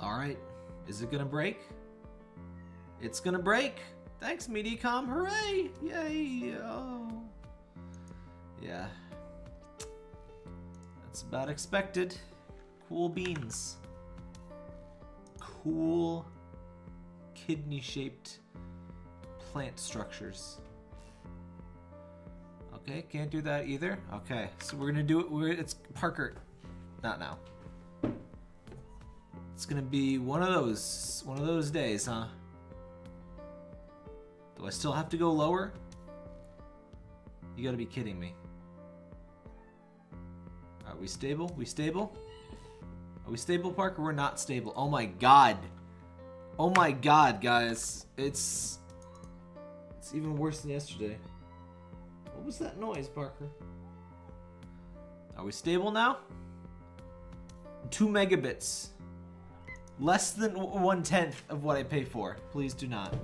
Alright. Is it gonna break? It's gonna break! Thanks, Mediacom! Hooray! Yay! Oh. Yeah. That's about expected. Cool beans. Cool kidney-shaped plant structures. Okay, can't do that either. Okay, so we're gonna do it. It's Parker. Not now. It's gonna be one of those days, huh? Do I still have to go lower? You gotta be kidding me. Are we stable? We stable? Are we stable, Parker? We're not stable. Oh my god. Oh my god, guys. It's even worse than yesterday. What was that noise, Parker? Are we stable now? 2 megabits. Less than 1/10 of what I pay for. Please do not.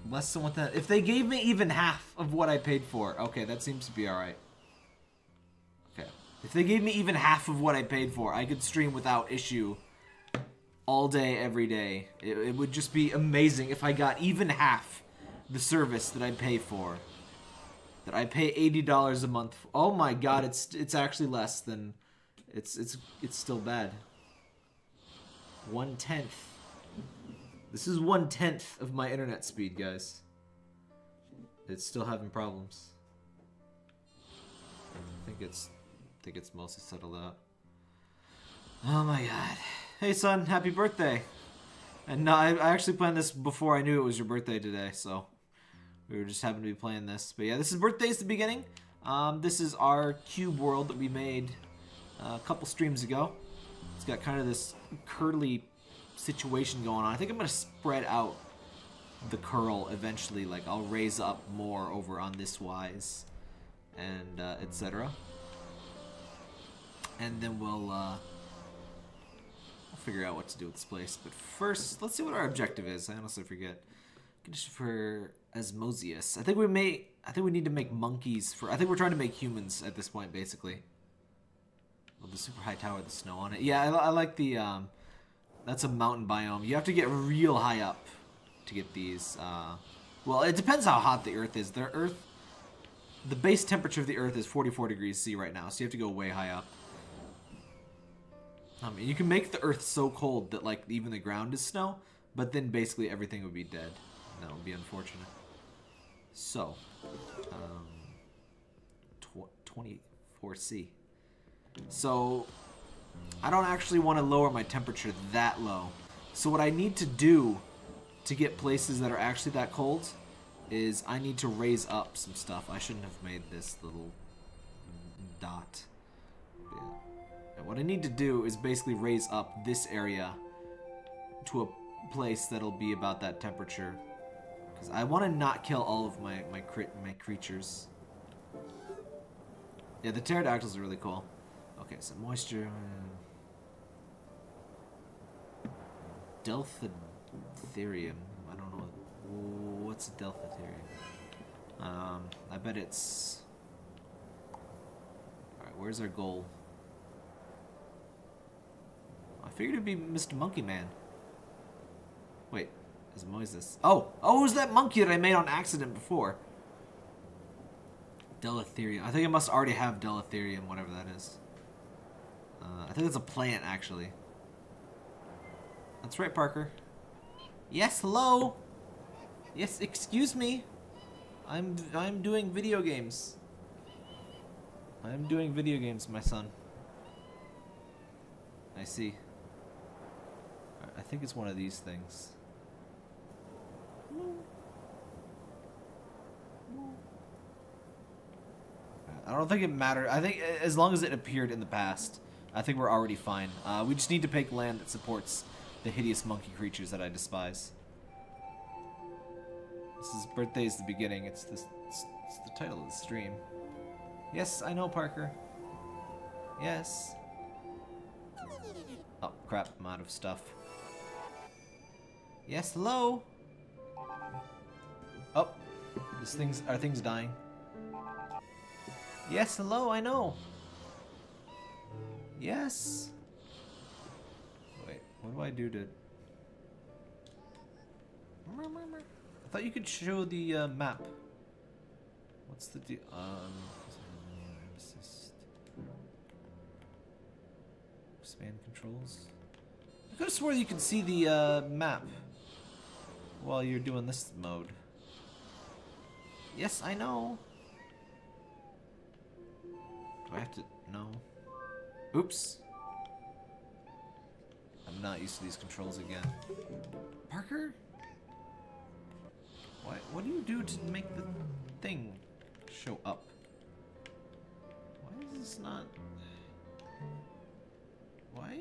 Less than 1/10. If they gave me even half of what I paid for, okay, that seems to be alright. Okay. If they gave me even half of what I paid for, I could stream without issue all day, every day. It would just be amazing if I got even half the service that I pay for. That I pay $80 a month for. Oh my god, it's actually less than it's still bad. 1/10. This is 1/10 of my internet speed, guys. It's still having problems. I think it's mostly settled out. Oh my god. Hey son, happy birthday. And no, I actually planned this before I knew it was your birthday today, so we were just happened to be playing this. But yeah, this is Birthday's the Beginning. This is our cube world that we made a couple streams ago. It's got kind of this curly situation going on. I think I'm going to spread out the curl eventually. Like, I'll raise up more over on this wise and etc. And then we'll figure out what to do with this place. But first, let's see what our objective is. I honestly forget. Condition for Asmodeus. I think we need to make monkeys for. I think we're trying to make humans at this point, basically. Well, the super high tower with the snow on it. Yeah, I like the. That's a mountain biome. You have to get real high up to get these. Well, it depends how hot the Earth is. The base temperature of the Earth is 44 degrees C right now, so you have to go way high up. I mean, you can make the Earth so cold that like even the ground is snow, but then basically everything would be dead. That would be unfortunate. So, 24C. So, I don't actually want to lower my temperature that low. So what I need to do to get places that are actually that cold is I need to raise up some stuff. I shouldn't have made this little dot. Yeah. And what I need to do is basically raise up this area to a place that'll be about that temperature. Because I want to not kill all of my creatures. Yeah, the pterodactyls are really cool. Okay, so moisture. Delphitherium. I don't know. What's a Delphitherium? I bet it's. Alright, where's our goal? I figured it'd be Mr. Monkey Man. Wait, is Moises? Oh, it was that monkey that I made on accident before. Delphitherium. I think it must already have Delphitherium, whatever that is. I think it's a plant, actually. That's right, Parker. Yes, hello. Yes, excuse me. I'm doing video games. I'm doing video games, my son. I see. I think it's one of these things. I don't think it mattered. I think as long as it appeared in the past, I think we're already fine. We just need to pick land that supports the hideous monkey creatures that I despise. This is Birthday's the Beginning. It's the title of the stream. Yes, I know, Parker. Yes. Oh, crap. I'm out of stuff. Yes, hello? Oh. Are things dying? Yes, hello, I know. Yes. Wait, What do I do to... I thought you could show the map. What's the deal? Assist. Expand controls. I could have swore you could see the map while you're doing this mode. Yes, I know. Do I have to... No. Oops. I'm not used to these controls again. Parker? What do you do to make the thing show up? Why is this not... Why...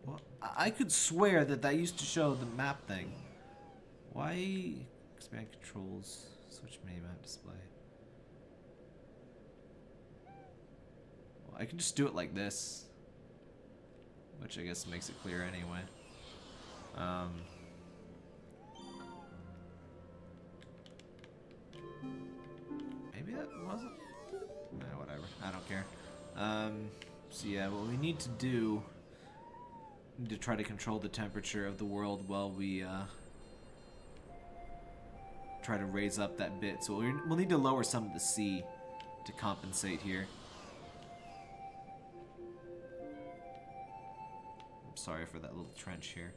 Well, I could swear that used to show the map thing. Why... Expand controls. Switch map display. Well, I can just do it like this. Which I guess makes it clear anyway. Maybe that wasn't... whatever. I don't care. So yeah, what we need to do... We need to try to control the temperature of the world while we try to raise up that bit. So we'll need to lower some of the sea to compensate here. I'm sorry for that little trench here.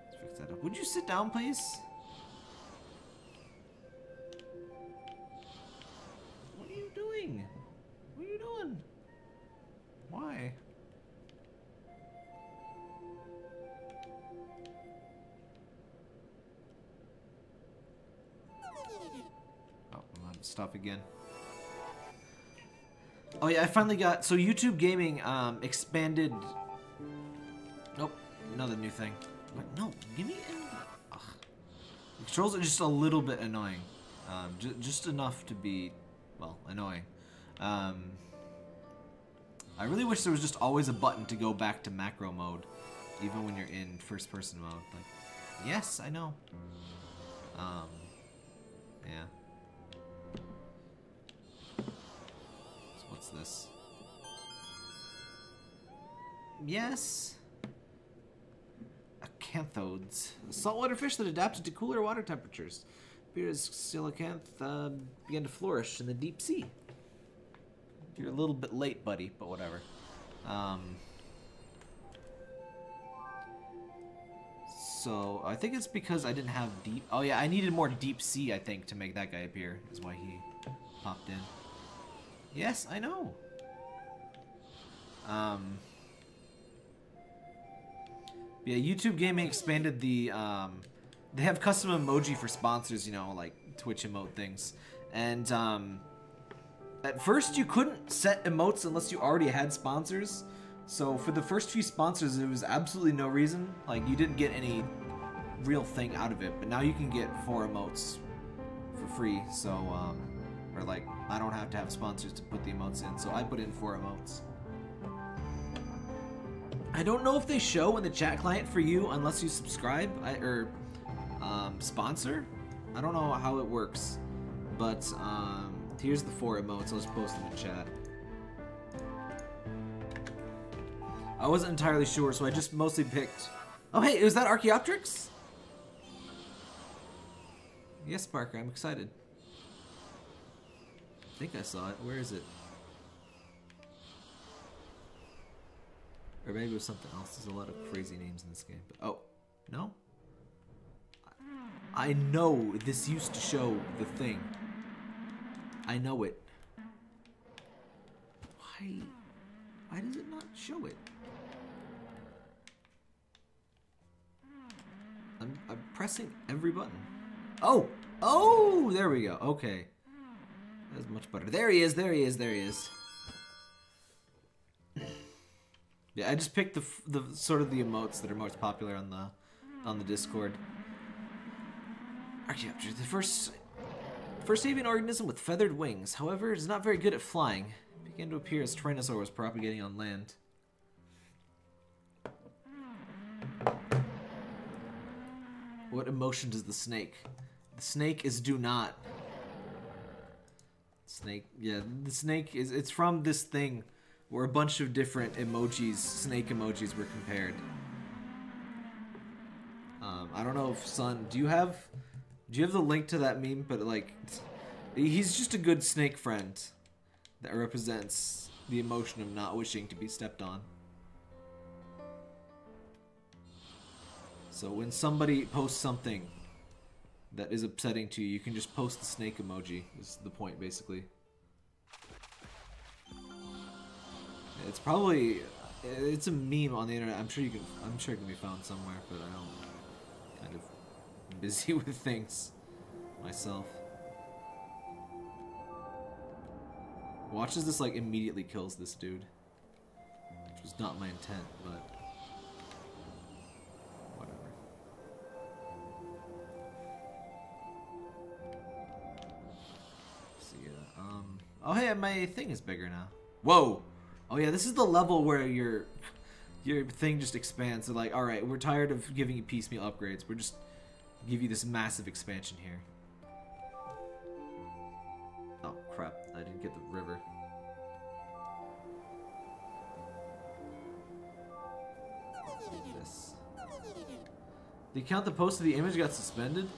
Let's fix that up. Would you sit down, please? What are you doing? What are you doing? Why? Oh, I'm on stop again. Oh yeah, I finally got... So YouTube Gaming expanded... Nope, another new thing. What? No, give me... Ugh. The controls are just a little bit annoying. Just enough to be, well, annoying. I really wish there was just always a button to go back to macro mode, even when you're in first-person mode. Like, yes, I know. Yeah. So what's this? Yes. Acanthodes. Saltwater fish that adapted to cooler water temperatures. Mira's coelacanth began to flourish in the deep sea. You're a little bit late, buddy, but whatever. So, I think it's because I didn't have deep... Oh yeah, I needed more deep sea, I think, to make that guy appear. Is why he popped in. Yes, I know. Yeah, YouTube Gaming expanded the... they have custom emoji for sponsors, you know, like Twitch emote things. And, at first you couldn't set emotes unless you already had sponsors. So for the first few sponsors, there was absolutely no reason. Like, you didn't get any real thing out of it. But now you can get 4 emotes for free. So, or like, I don't have to have sponsors to put the emotes in. So I put in 4 emotes. I don't know if they show in the chat client for you unless you subscribe or sponsor. I don't know how it works. But here's the 4 emotes. I'll just post them in chat. I wasn't entirely sure, so I just mostly picked... Oh, hey, was that Archaeopteryx? Yes, Parker, I'm excited. I think I saw it. Where is it? Or maybe it was something else. There's a lot of crazy names in this game. But, oh, no? I know this used to show the thing. I know it. Why does it not show it? I'm pressing every button. Oh! Oh! There we go. Okay. That's much better. There he is, there he is, there he is. Yeah, I just picked the sort of the emotes that are most popular on the Discord. Archaeopteryx, the first avian organism with feathered wings. However, it is not very good at flying. It began to appear as Tyrannosaur was propagating on land. What emotion does the snake? The snake is do not. Snake, yeah, the snake is, it's from this thing where a bunch of different emojis, snake emojis, were compared. I don't know if Son, do you have the link to that meme? But like, he's just a good snake friend that represents the emotion of not wishing to be stepped on. So when somebody posts something that is upsetting to you, you can just post the snake emoji. Is the point, basically. It's probably, it's a meme on the internet. I'm sure it can be found somewhere, but I don't. Kind of busy with things myself. Watch as this like immediately kills this dude, which was not my intent, but whatever. So yeah, oh hey, my thing is bigger now. Whoa! Oh yeah, this is the level where your thing just expands. They're like, alright, we're tired of giving you piecemeal upgrades. We're just give you this massive expansion here. Oh crap, I didn't get the river. This. The account that posted the image got suspended?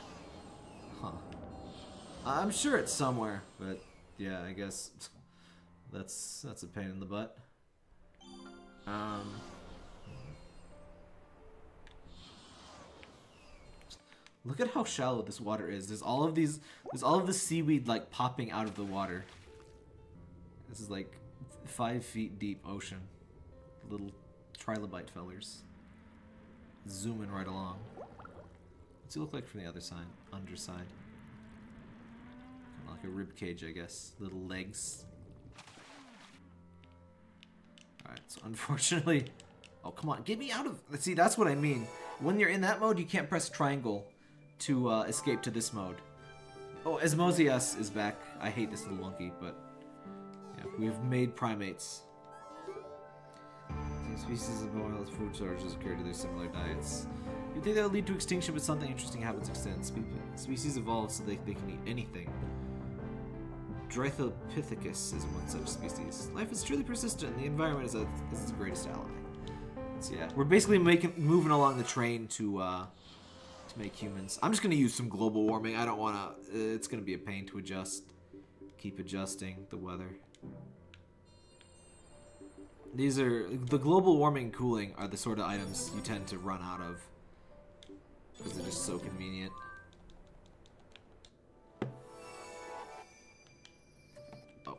Huh. I'm sure it's somewhere, but yeah, I guess that's a pain in the butt. Look at how shallow this water is. There's all of the seaweed like popping out of the water. This is like 5 feet deep ocean. Little trilobite fellers. Zooming right along. What's he look like from the other side? Underside. Kind of like a rib cage, I guess. Little legs. Alright, so unfortunately... Oh, come on. Get me out of... See, that's what I mean. When you're in that mode, you can't press triangle to escape to this mode. Oh, Asmodeus is back. I hate this little monkey, but... Yeah, we've made primates. Some species of wild food sources occur to their similar diets. You think that will lead to extinction, but something interesting happens instead. Species evolve so they can eat anything. Drythopithecus is one such species. Life is truly persistent, and the environment is its greatest ally. So yeah, we're basically moving along the train to make humans. I'm just gonna use some global warming. I don't wanna. It's gonna be a pain to adjust. Keep adjusting the weather. These are the global warming and cooling are the sort of items you tend to run out of because they're just so convenient. Oh.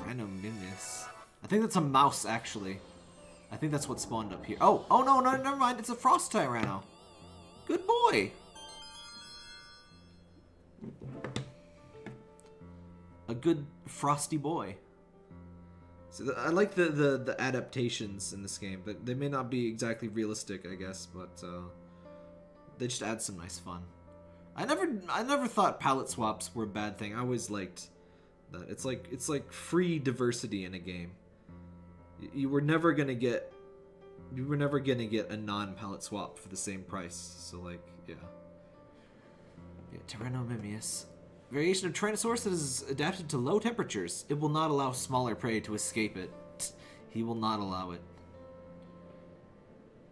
Rhinominius. I think that's a mouse, actually. I think that's what spawned up here. Oh, no, never mind. It's a frost tyranno. Good boy. A good frosty boy. So I like the adaptations in this game, but they may not be exactly realistic, I guess, but they just add some nice fun. I never thought palette swaps were a bad thing. I always liked that. It's like free diversity in a game. You were never gonna get a non-palette swap for the same price. So like, yeah. Tyrannomimius. Variation of Tyrannosaurus that is adapted to low temperatures. It will not allow smaller prey to escape it. He will not allow it.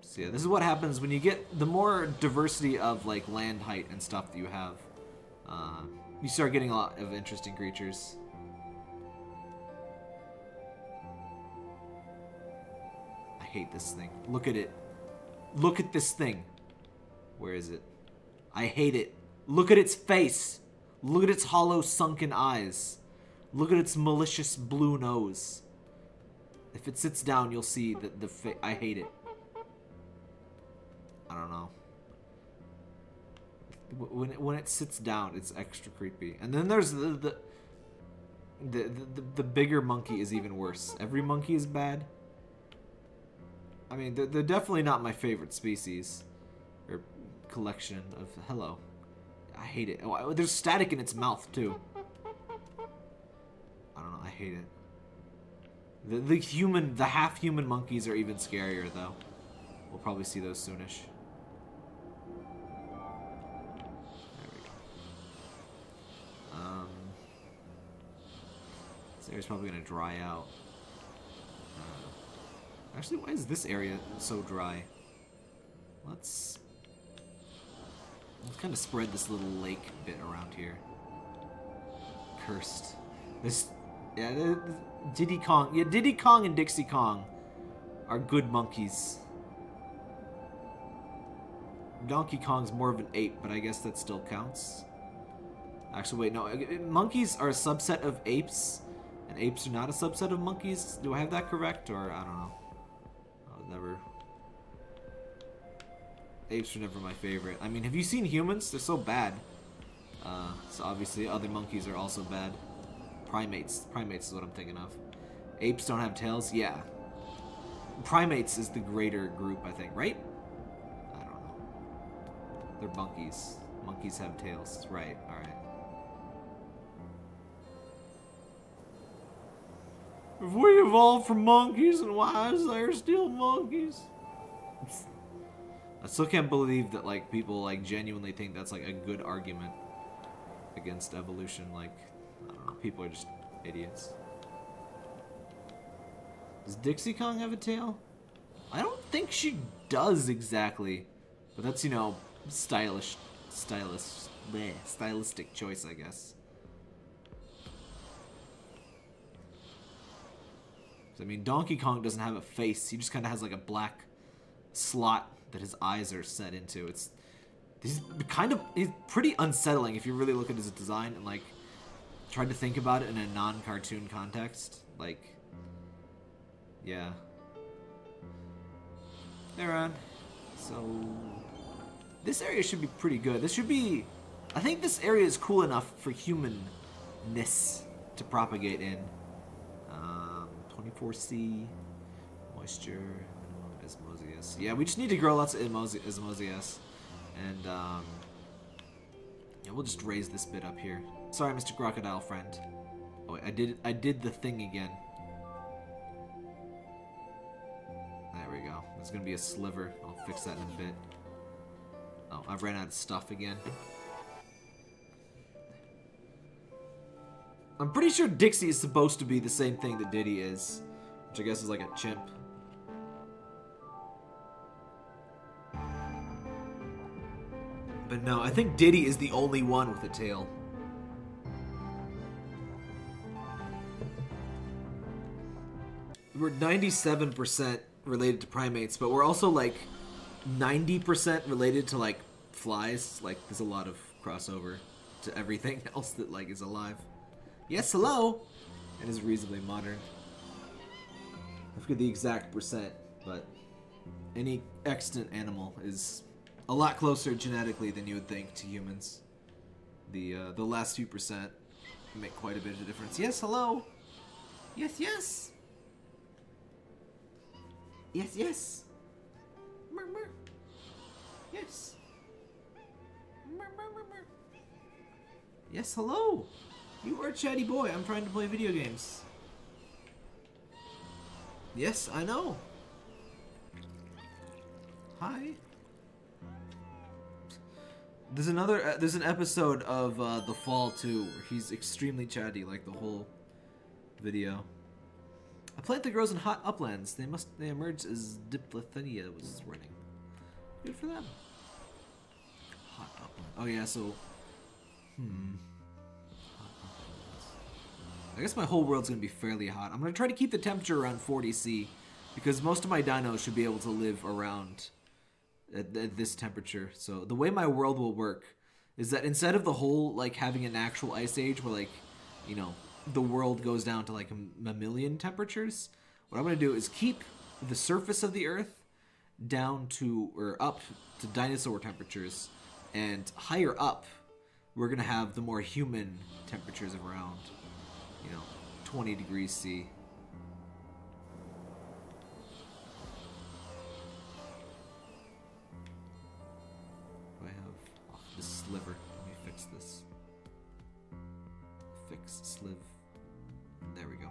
So yeah, this is what happens when you get the more diversity of like land height and stuff that you have. You start getting a lot of interesting creatures. I hate this thing. Look at it. Look at this thing. Where is it? I hate it. Look at its face. Look at its hollow, sunken eyes. Look at its malicious blue nose. If it sits down, you'll see that I hate it. I don't know. When it sits down, it's extra creepy. And then there's the bigger monkey is even worse. Every monkey is bad. I mean, they're definitely not my favorite species or collection of. Hello. I hate it. Oh, there's static in its mouth too. I don't know. I hate it. The half-human monkeys are even scarier though. We'll probably see those soonish. area's probably gonna dry out. Actually, why is this area so dry? Let's kind of spread this little lake bit around here. Cursed. This, yeah, Diddy Kong. Yeah, Diddy Kong and Dixie Kong are good monkeys. Donkey Kong's more of an ape, but I guess that still counts. Actually, wait, no. Monkeys are a subset of apes, and apes are not a subset of monkeys. Do I have that correct, or I don't know? Never. Apes are never my favorite. I mean, have you seen humans? They're so bad. So obviously other monkeys are also bad. Primates. Primates is what I'm thinking of. Apes don't have tails? Yeah. Primates is the greater group, I think, right? I don't know. They're monkeys. Monkeys have tails. Right, alright. If we evolved from monkeys, and why is there still monkeys? I still can't believe that, like, people, like, genuinely think that's, like, a good argument against evolution. Like, I don't know, people are just idiots. Does Dixie Kong have a tail? I don't think she does exactly. But that's, you know, stylistic choice, I guess. I mean, Donkey Kong doesn't have a face. He just kind of has like a black slot that his eyes are set into. He's pretty unsettling if you really look at his design and like try to think about it in a non-cartoon context. Like, yeah. They're on. So this area should be pretty good. This should be. I think this area is cool enough for humanness to propagate in. 24C, moisture, Osmosis. Yeah, we just need to grow lots of Osmosis. And, yeah, we'll just raise this bit up here. Sorry, Mr. Crocodile friend. Oh, wait, I did the thing again. There we go. There's gonna be a sliver. I'll fix that in a bit. Oh, I've ran out of stuff again. I'm pretty sure Dixie is supposed to be the same thing that Diddy is, which I guess is like a chimp. But no, I think Diddy is the only one with a tail. We're 97% related to primates, but we're also like 90% related to like flies. Like there's a lot of crossover to everything else that like is alive. Yes, hello! And is reasonably modern. I forget the exact percent, but any extant animal is a lot closer genetically than you would think to humans. The last few percent make quite a bit of a difference. Yes, hello! Yes, yes! Yes, yes! Murmur! Yes! Murmur! Yes, hello! You are a chatty boy. I'm trying to play video games. Yes, I know. Hi. There's an episode of The Fall too, where he's extremely chatty, like the whole video. A plant that grows in hot uplands. They emerge as Diplethania was running. Good for them. Hot upland. Oh yeah, so. I guess my whole world's gonna be fairly hot. I'm gonna try to keep the temperature around 40°C because most of my dinos should be able to live around at this temperature. So the way my world will work is that instead of the whole like having an actual ice age where like, you know, the world goes down to like a million temperatures, what I'm gonna do is keep the surface of the Earth down to or up to dinosaur temperatures, and higher up we're gonna have the more human temperatures around. You know, 20°C. Do I have this sliver? Let me fix this. Fix sliv. There we go.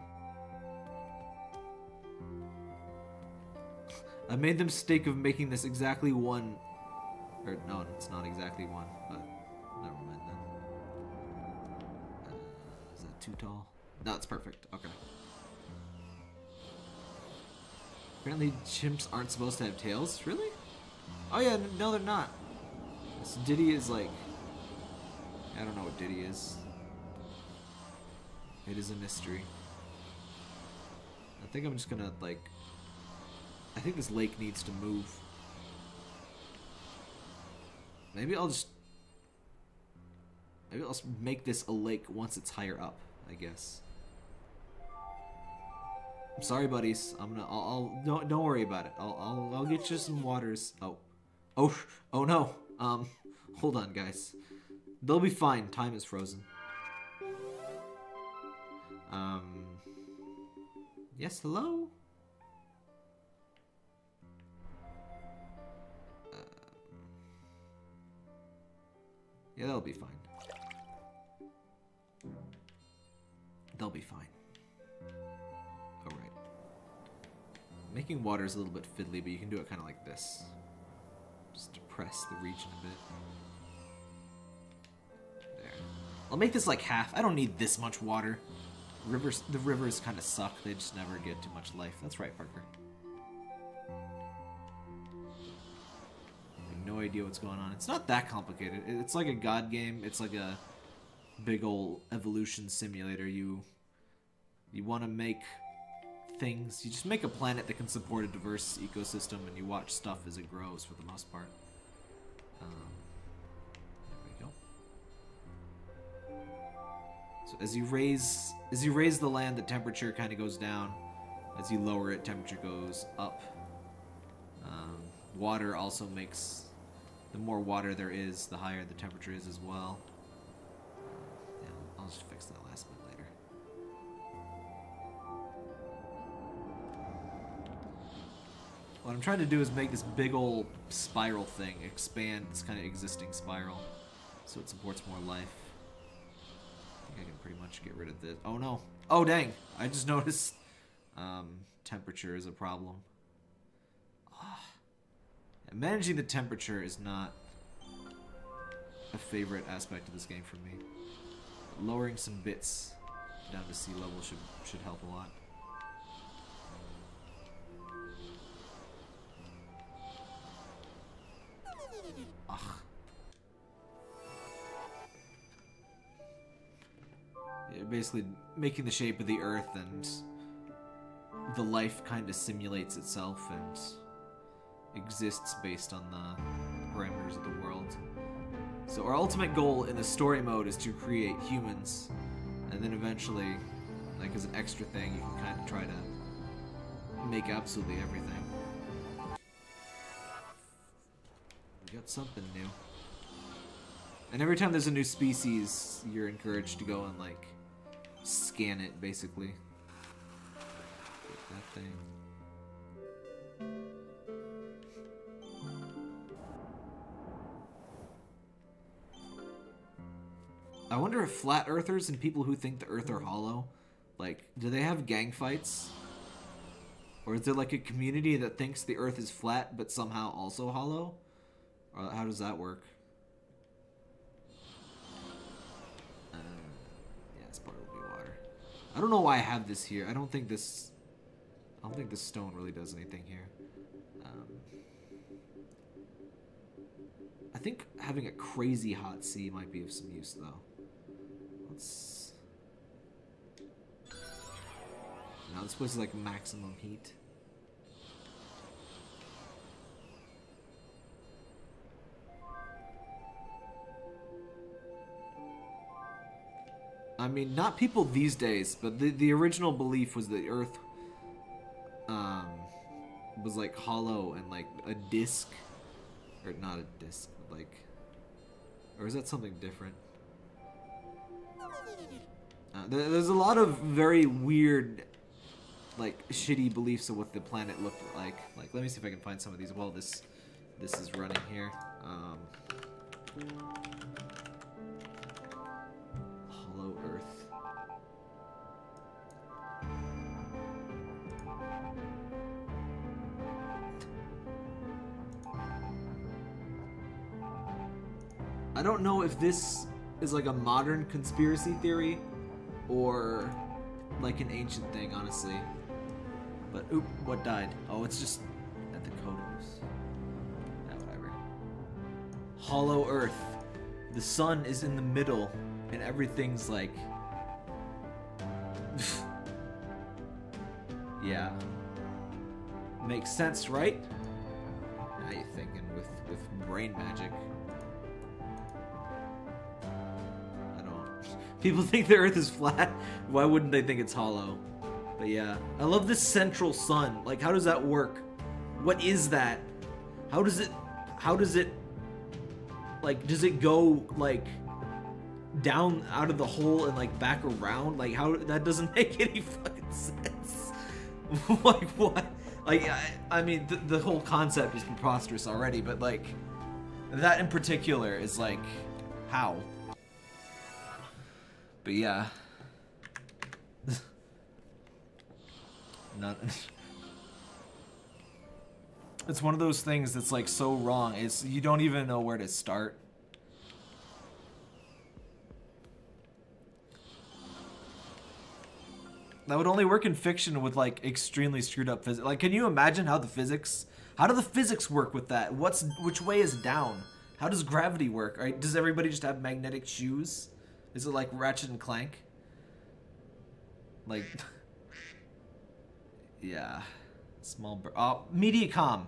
I made the mistake of making this exactly one. Or no, it's not exactly one, but never mind then. Is that too tall? No, it's perfect. Okay. Apparently chimps aren't supposed to have tails. Really? Oh yeah, no they're not. This Diddy is like... I don't know what Diddy is. It is a mystery. I think I'm just gonna, like... I think this lake needs to move. Maybe I'll just... Maybe I'll make this a lake once it's higher up, I guess. I'm sorry, buddies. Don't worry about it. I'll get you some waters. Oh no. Hold on, guys. They'll be fine. Time is frozen. Yes, hello? Yeah, they'll be fine. They'll be fine. Alright. Making water is a little bit fiddly, but you can do it kind of like this. Just depress the region a bit. There. I'll make this like half. I don't need this much water. The rivers kind of suck. They just never get too much life. That's right, Parker. I have no idea what's going on. It's not that complicated. It's like a god game. It's like a big old evolution simulator. You want to make things. You just make a planet that can support a diverse ecosystem, and you watch stuff as it grows for the most part. There we go. So as you raise the land, the temperature kind of goes down. As you lower it, temperature goes up. Water also makes, the more water there is, the higher the temperature is as well. Yeah, I'll just fix that last bit later. What I'm trying to do is make this big old spiral thing expand this kind of existing spiral so it supports more life. I think I can pretty much get rid of this. Oh no. Oh dang. I just noticed temperature is a problem. And managing the temperature is not a favorite aspect of this game for me. But lowering some bits down to sea level should help a lot. Ugh. You're basically making the shape of the Earth, and the life kind of simulates itself and exists based on the parameters of the world. So our ultimate goal in the story mode is to create humans, and then eventually, like as an extra thing, you can kind of try to make absolutely everything. We got something new. And every time there's a new species, you're encouraged to go and like scan it, basically. Get that thing. I wonder if flat earthers and people who think the Earth are hollow, like, do they have gang fights? Or is there like a community that thinks the Earth is flat but somehow also hollow? Or how does that work? Yeah, this part will be water. I don't know why I have this here. I don't think this stone really does anything here. I think having a crazy hot sea might be of some use though. Now this place is like maximum heat. I mean, not people these days, but the original belief was that the Earth was like hollow and like a disc, or not a disc, but like, or is that something different? There's a lot of very weird, like, shitty beliefs of what the planet looked like. Like, let me see if I can find some of these while this is running here. Hollow Earth. I don't know if this is like a modern conspiracy theory, or like an ancient thing, honestly. But oop, what died? Oh, it's just at the Kodos. Yeah, whatever. Hollow Earth. The sun is in the middle, and everything's like. Yeah. Makes sense, right? How you thinking with brain magic? I don't. People think the Earth is flat. Why wouldn't they think it's hollow? But yeah, I love this central sun. Like, how does that work? What is that? How does it? Like, does it go like down out of the hole and like back around? Like, how that doesn't make any fucking sense. Like what? Like, I mean, the whole concept is preposterous already, but like, that in particular is like, how? But yeah. Not. It's one of those things that's like so wrong. It's you don't even know where to start. That would only work in fiction with like extremely screwed up physics. Like, can you imagine how the physics? How do the physics work with that? Which way is down? How does gravity work? Right? Does everybody just have magnetic shoes? Is it like Ratchet and Clank? Like, yeah, small. Oh, Mediacom.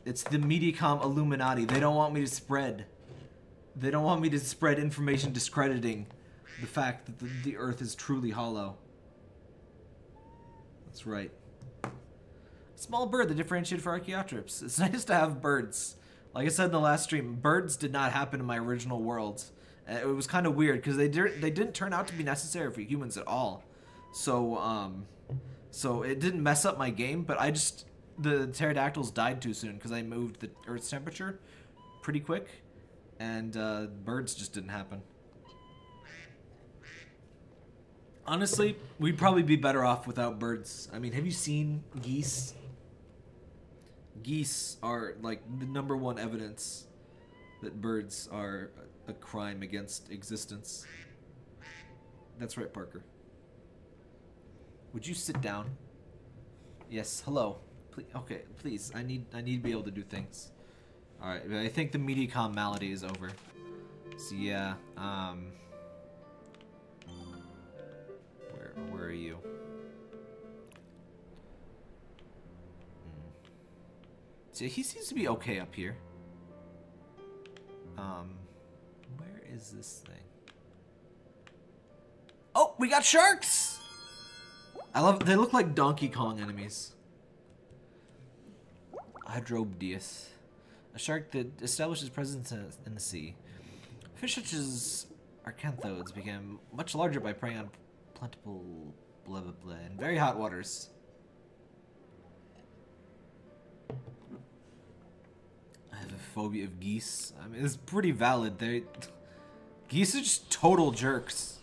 It's the Mediacom Illuminati. They don't want me to spread. They don't want me to spread information discrediting the fact that the Earth is truly hollow. That's right. Small bird that differentiated for Archaeopteryx. It's nice to have birds. Like I said in the last stream, birds did not happen in my original world. It was kind of weird because they didn't turn out to be necessary for humans at all. So so it didn't mess up my game, but the pterodactyls died too soon because I moved the Earth's temperature pretty quick, and birds just didn't happen. Honestly, we'd probably be better off without birds. I mean, have you seen geese? Geese are like the #1 evidence that birds are a crime against existence. That's right, Parker. Would you sit down? Yes, hello. Please, okay, please. I need to be able to do things. All right, I think the Mediacom malady is over. So yeah, where are you? So he seems to be okay up here. Where is this thing? Oh, we got sharks! I love, they look like Donkey Kong enemies. RedRobinHood. A shark that establishes presence in the sea. Fish such as arcanthodes became much larger by preying on plentiful blah blah blah in very hot waters. I have a phobia of geese. I mean, it's pretty valid. Geese are just total jerks.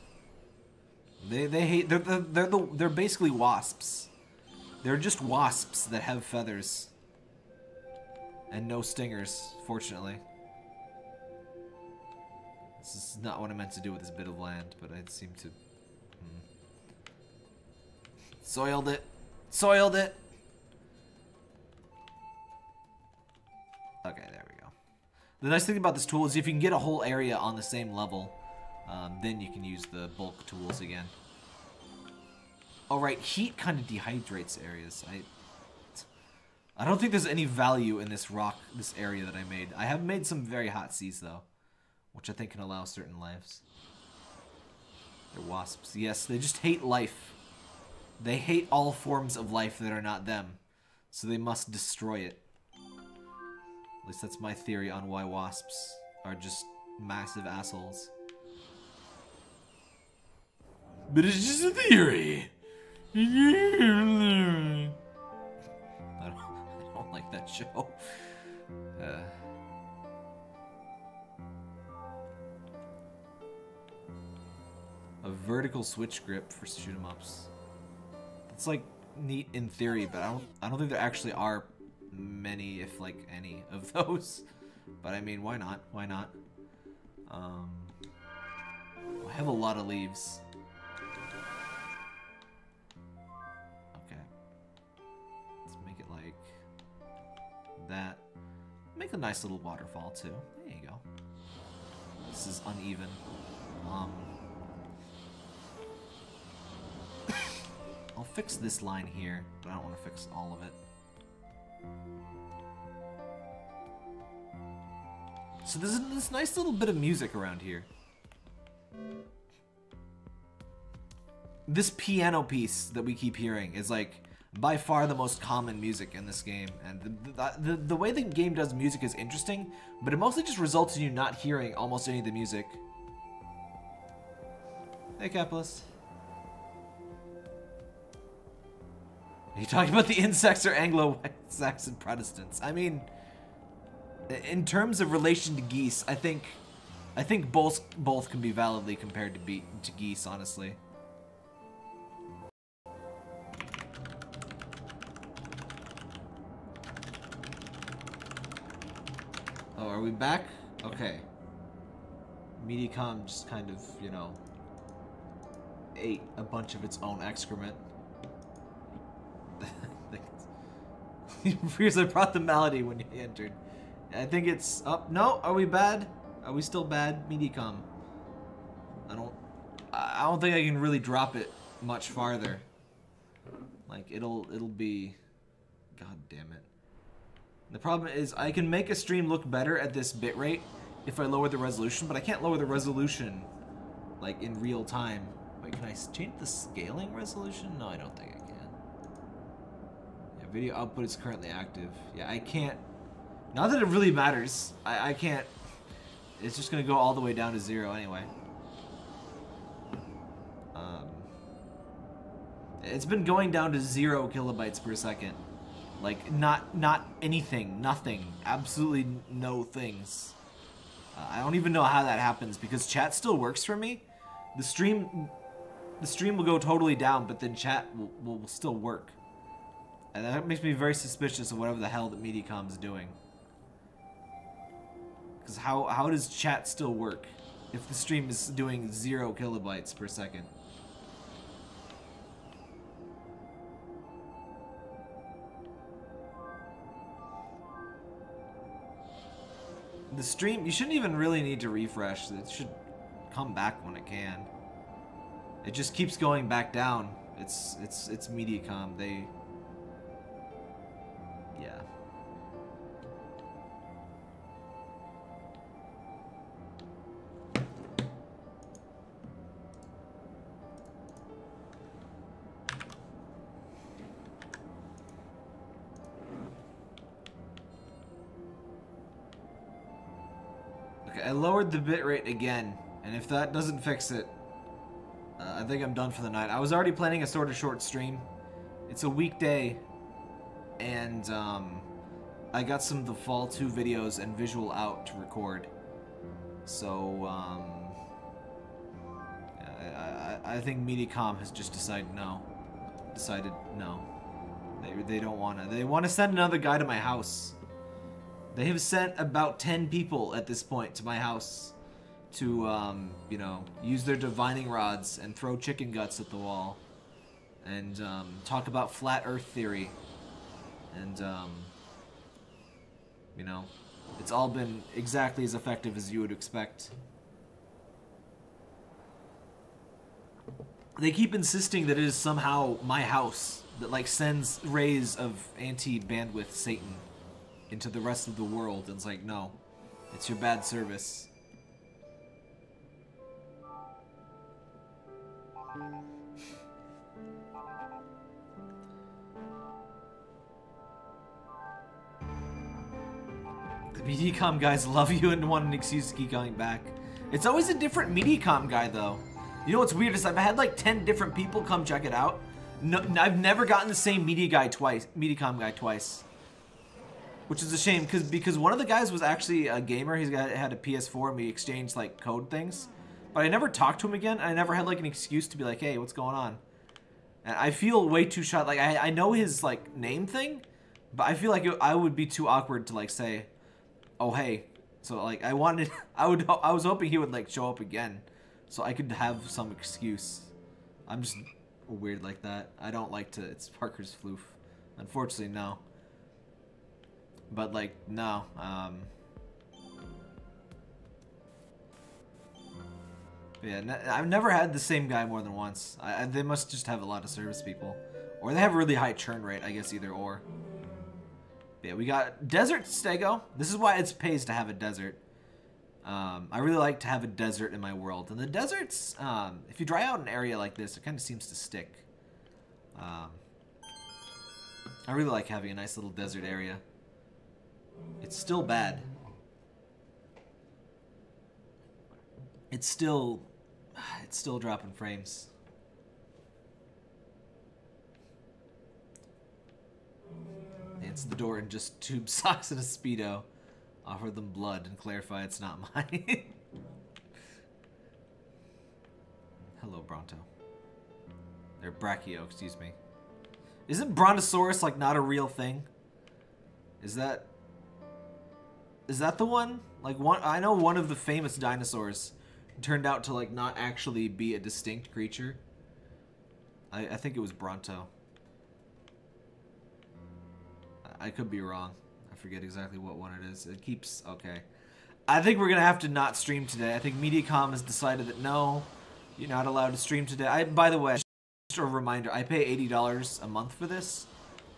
They hate. They're basically wasps. They're just wasps that have feathers and no stingers. Fortunately, this is not what I meant to do with this bit of land, but I seem to. Soiled it. Soiled it. Okay, there we go. The nice thing about this tool is if you can get a whole area on the same level, then you can use the bulk tools again. Alright, heat kind of dehydrates areas. I don't think there's any value in this this area that I made. I have made some very hot seas, though, which I think can allow certain lives. They're wasps. Yes, they just hate life. They hate all forms of life that are not them, so they must destroy it. At least that's my theory on why wasps are just massive assholes. But it's just a theory. I don't like that show. A vertical switch grip for shoot 'em ups. It's like neat in theory, but I don't think there actually are many, if like any, of those. But I mean, why not? Why not? I have a lot of leaves. Okay. Let's make it like that. Make a nice little waterfall too. There you go. This is uneven. I'll fix this line here, but I don't want to fix all of it. So there's this nice little bit of music around here. This piano piece that we keep hearing is like by far the most common music in this game, and the way the game does music is interesting, but it mostly just results in you not hearing almost any of the music. Hey, capitalist. Are you talking about the insects or Anglo-Saxon Protestants? I mean, in terms of relation to geese, I think both can be validly compared to geese, honestly. Oh, are we back? Okay. Mediacom just kind of, you know, ate a bunch of its own excrement. Because I brought the malady when you entered. I think it's up. No, are we bad? Are we still bad? Mediacom. I don't think I can really drop it much farther. Like it'll be. God damn it. The problem is I can make a stream look better at this bitrate if I lower the resolution, but I can't lower the resolution like in real time. Wait, can I change the scaling resolution? No, I don't think I can. Yeah, video output is currently active. Yeah, I can't. Not that it really matters. I can't. It's just gonna go all the way down to 0 anyway. It's been going down to 0 kilobytes per second. Like not anything, nothing, absolutely no things. I don't even know how that happens because chat still works for me. The stream will go totally down, but then chat will still work. And that makes me very suspicious of whatever the hell that Mediacom is doing. Because how does chat still work if the stream is doing 0 kilobytes per second? The stream, you shouldn't even really need to refresh. It should come back when it can. It just keeps going back down. It's Mediacom. They, yeah. Okay, I lowered the bitrate again, and if that doesn't fix it, I think I'm done for the night. I was already planning a sort of short stream. It's a weekday, and I got some of the Fall 2 videos and visual out to record. So, I think Mediacom has just decided no. They don't want to. They want to send another guy to my house. They have sent about 10 people at this point to my house to, you know, use their divining rods and throw chicken guts at the wall and talk about flat earth theory. And, you know, it's all been exactly as effective as you would expect. They keep insisting that it is somehow my house that, like, sends rays of anti-bandwidth Satan into the rest of the world. And it's like, no, it's your bad service. The Mediacom guys love you and want an excuse to keep going back. It's always a different Mediacom guy, though. You know what's weird is I've had like 10 different people come check it out. No, I've never gotten the same Mediacom guy twice. Which is a shame, because one of the guys was actually a gamer. Had a PS4 and we exchanged like code things. But I never talked to him again. I never had like an excuse to be like, hey, what's going on? And I feel way too shy. Like I know his like name thing, but I feel like I would be too awkward to like say, oh hey. So like I was hoping he would like show up again, so I could have some excuse. I'm just weird like that. I don't like to. It's Parker's floof. Unfortunately, no. But like, no. Yeah, I've never had the same guy more than once. They must just have a lot of service people. Or they have a really high churn rate, I guess either or. Yeah, we got Desert Stego. This is why it pays to have a desert. I really like to have a desert in my world. And the deserts, if you dry out an area like this, it kind of seems to stick. I really like having a nice little desert area. It's still bad. It's still dropping frames. Answer the door and just tube socks and a Speedo. Offer them blood and clarify it's not mine. Hello, Bronto. They're Brachio, excuse me. Isn't Brontosaurus like not a real thing? Is that the one? Like I know one of the famous dinosaurs turned out to like not actually be a distinct creature. I think it was Bronto. I could be wrong. I forget exactly what one it is. It keeps... Okay. I think we're going to have to not stream today. I think Mediacom has decided that no, you're not allowed to stream today. By the way, just a reminder, I pay $80 a month for this.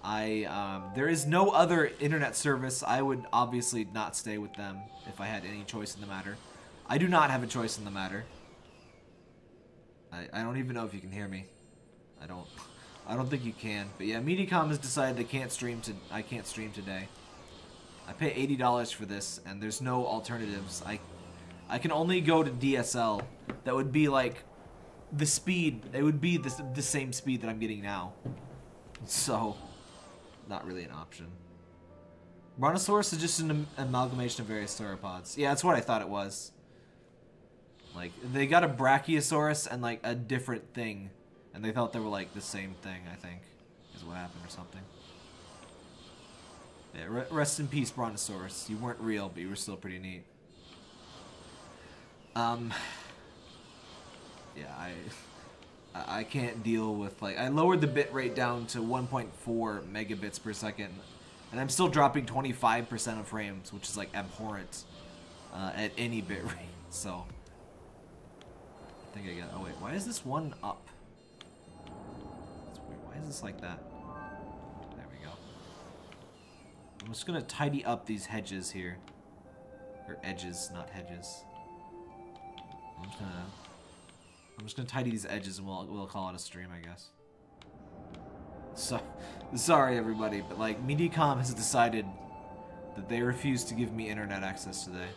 There is no other internet service. I would obviously not stay with them if I had any choice in the matter. I do not have a choice in the matter. I don't even know if you can hear me. I don't think you can. But yeah, Mediacom has decided they can't stream I can't stream today. I pay $80 for this, and there's no alternatives. I can only go to DSL. That would be like the speed. It would be the same speed that I'm getting now. So, not really an option. Brontosaurus is just an amalgamation of various sauropods. Yeah, that's what I thought it was. Like, they got a Brachiosaurus and like a different thing. And they thought they were like the same thing, I think, is what happened or something. Yeah, rest in peace, Brontosaurus. You weren't real, but you were still pretty neat. Yeah, I can't deal with, like, I lowered the bit rate down to 1.4 megabits per second, and I'm still dropping 25% of frames, which is like abhorrent at any bit rate. So I think I got. Oh wait, why is this one up? Why is this like that? There we go. I'm just gonna tidy up these hedges here. Or edges, not hedges. I'm just gonna tidy these edges and we'll call it a stream, I guess. So, sorry everybody, but like Mediacom has decided that they refuse to give me internet access today.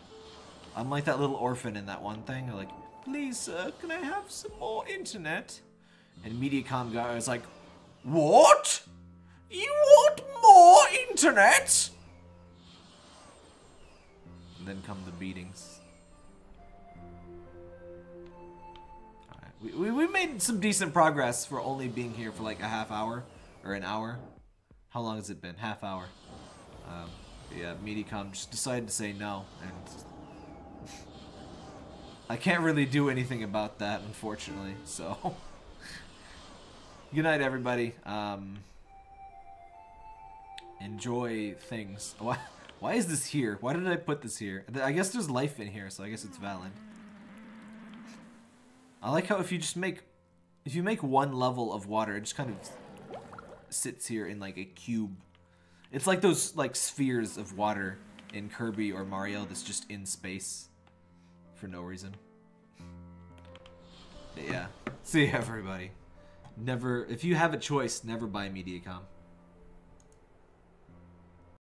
I'm like that little orphan in that one thing. They're like, please sir, can I have some more internet? And Mediacom guy was like, what? You want more internet? And then come the beatings. Alright, we made some decent progress for only being here for like a half hour. Or an hour. How long has it been? Half hour. Yeah, Mediacom just decided to say no. And I can't really do anything about that, unfortunately. So... Good night, everybody. Enjoy things. Why is this here? Why did I put this here? I guess there's life in here, so I guess it's valid. I like how if you make one level of water, it just kind of sits here in like a cube. It's like those like spheres of water in Kirby or Mario that's just in space for no reason. But yeah. See you, everybody. Never, if you have a choice, never buy Mediacom.